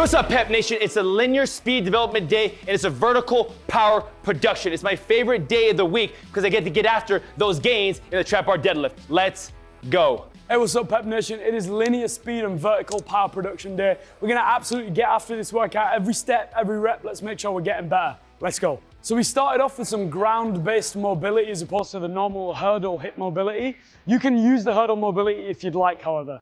What's up, Pep Nation? It's a linear speed development day, and it's a vertical power production. It's my favorite day of the week because I get to get after those gains in the trap bar deadlift. Let's go. Hey, what's up, Pep Nation? It is linear speed and vertical power production day. We're gonna absolutely get after this workout. Every step, every rep, let's make sure we're getting better. Let's go. So we started off with some ground-based mobility as opposed to the normal hurdle hip mobility. You can use the hurdle mobility if you'd like, however.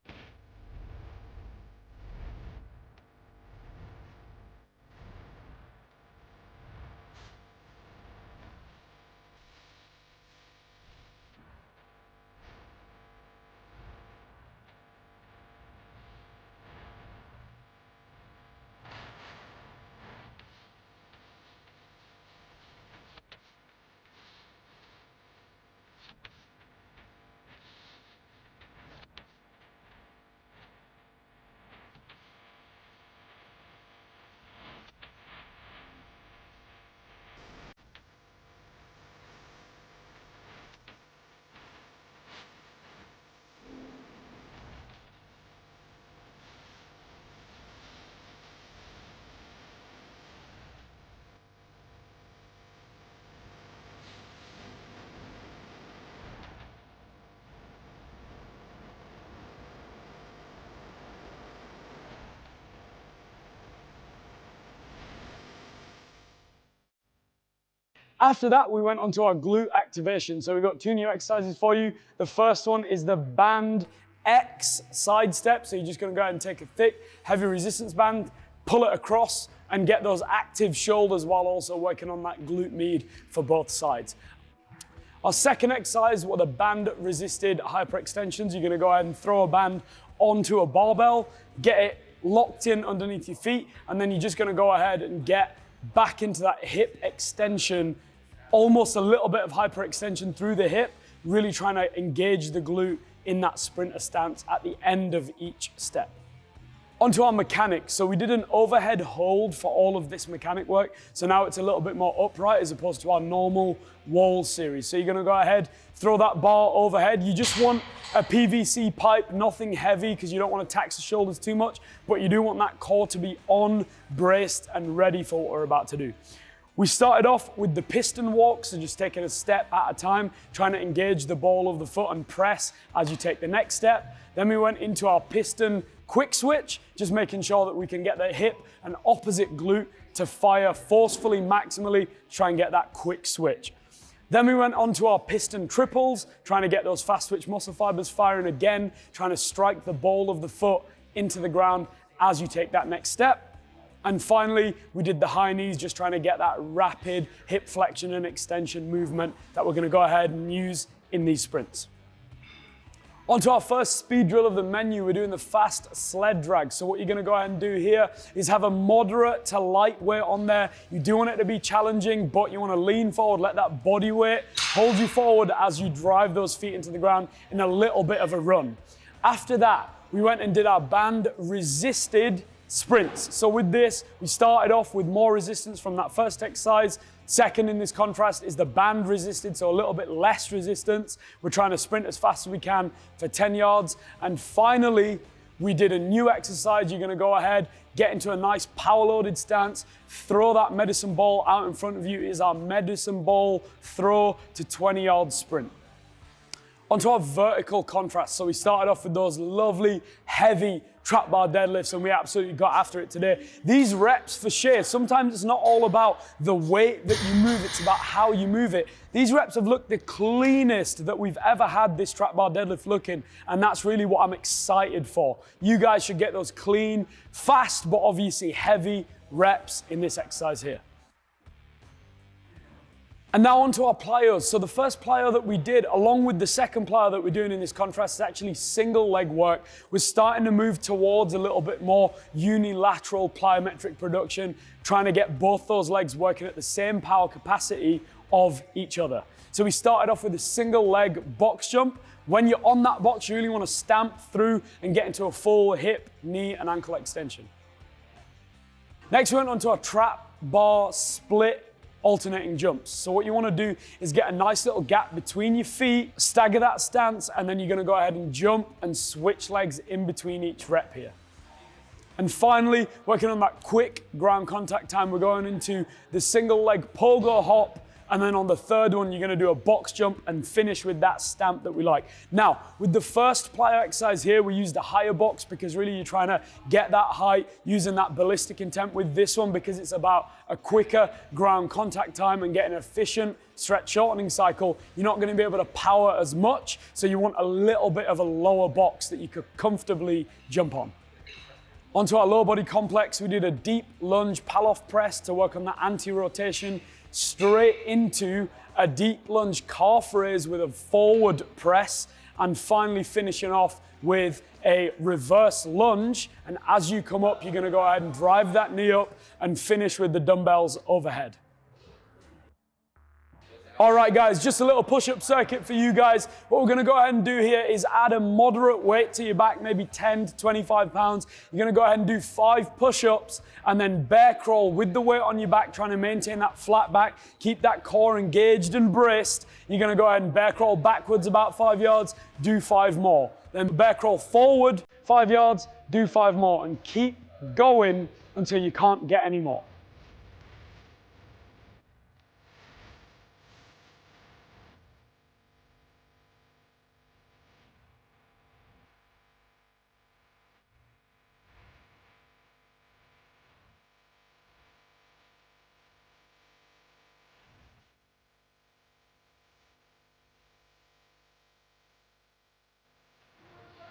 After that, we went on to our glute activation. So we've got two new exercises for you. The first one is the band X side step. So you're just gonna go ahead and take a thick, heavy resistance band, pull it across, and get those active shoulders while also working on that glute med for both sides. Our second exercise were the band resisted hyperextensions. You're gonna go ahead and throw a band onto a barbell, get it locked in underneath your feet, and then you're just gonna go ahead and get back into that hip extension, almost a little bit of hyperextension through the hip, really trying to engage the glute in that sprinter stance at the end of each step. Onto our mechanics. So we did an overhead hold for all of this mechanic work. So now it's a little bit more upright as opposed to our normal wall series. So you're gonna go ahead, throw that bar overhead. You just want a PVC pipe, nothing heavy because you don't want to tax the shoulders too much, but you do want that core to be on, braced, and ready for what we're about to do. We started off with the piston walks, so just taking a step at a time, trying to engage the ball of the foot and press as you take the next step. Then we went into our piston quick switch, just making sure that we can get the hip and opposite glute to fire forcefully, maximally, try and get that quick switch. Then we went on to our piston triples, trying to get those fast twitch muscle fibers firing again, trying to strike the ball of the foot into the ground as you take that next step. And finally, we did the high knees, just trying to get that rapid hip flexion and extension movement that we're gonna go ahead and use in these sprints. Onto our first speed drill of the menu, we're doing the fast sled drag. So what you're gonna go ahead and do here is have a moderate to light weight on there. You do want it to be challenging, but you wanna lean forward, let that body weight hold you forward as you drive those feet into the ground in a little bit of a run. After that, we went and did our band resisted sprints. So with this, we started off with more resistance from that first exercise. Second in this contrast is the band resisted, so a little bit less resistance. We're trying to sprint as fast as we can for 10 yards. And finally, we did a new exercise. You're gonna go ahead, get into a nice power loaded stance, throw that medicine ball out in front of you. It is our medicine ball throw to 20-yard sprint. Onto our vertical contrast. So we started off with those lovely, heavy trap bar deadlifts, and we absolutely got after it today. These reps for sheer, sometimes it's not all about the weight that you move, it's about how you move it. These reps have looked the cleanest that we've ever had this trap bar deadlift looking, and that's really what I'm excited for. You guys should get those clean, fast, but obviously heavy reps in this exercise here. And now onto our plyos. So the first plyo that we did, along with the second plyo that we're doing in this contrast, is actually single leg work. We're starting to move towards a little bit more unilateral plyometric production, trying to get both those legs working at the same power capacity of each other. So we started off with a single leg box jump. When you're on that box, you really want to stamp through and get into a full hip, knee, and ankle extension. Next, we went on to our trap bar split alternating jumps. So what you want to do is get a nice little gap between your feet, stagger that stance, and then you're going to go ahead and jump and switch legs in between each rep here. And finally, working on that quick ground contact time, we're going into the single leg pogo hop. And then on the third one, you're gonna do a box jump and finish with that stamp that we like. Now, with the first plyo exercise here, we use the higher box because really you're trying to get that height using that ballistic intent. With this one, because it's about a quicker ground contact time and getting an efficient stretch shortening cycle, you're not gonna be able to power as much. So you want a little bit of a lower box that you could comfortably jump on. Onto our lower body complex, we did a deep lunge pull-off press to work on that anti-rotation, straight into a deep lunge calf raise with a forward press, and finally finishing off with a reverse lunge. And as you come up, you're gonna go ahead and drive that knee up and finish with the dumbbells overhead. All right, guys, just a little push-up circuit for you guys. What we're gonna go ahead and do here is add a moderate weight to your back, maybe 10 to 25 pounds. You're gonna go ahead and do 5 push-ups and then bear crawl with the weight on your back, trying to maintain that flat back, keep that core engaged and braced. You're gonna go ahead and bear crawl backwards about 5 yards, do 5 more. Then bear crawl forward 5 yards, do 5 more, and keep going until you can't get any more.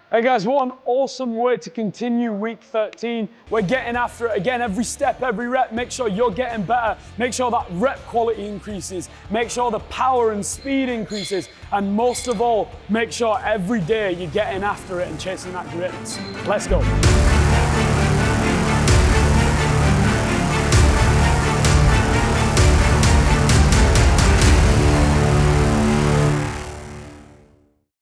Hey guys, what an awesome way to continue week 13. We're getting after it again, every step, every rep. Make sure you're getting better. Make sure that rep quality increases. Make sure the power and speed increases. And most of all, make sure every day you're getting after it and chasing that greatness. Let's go.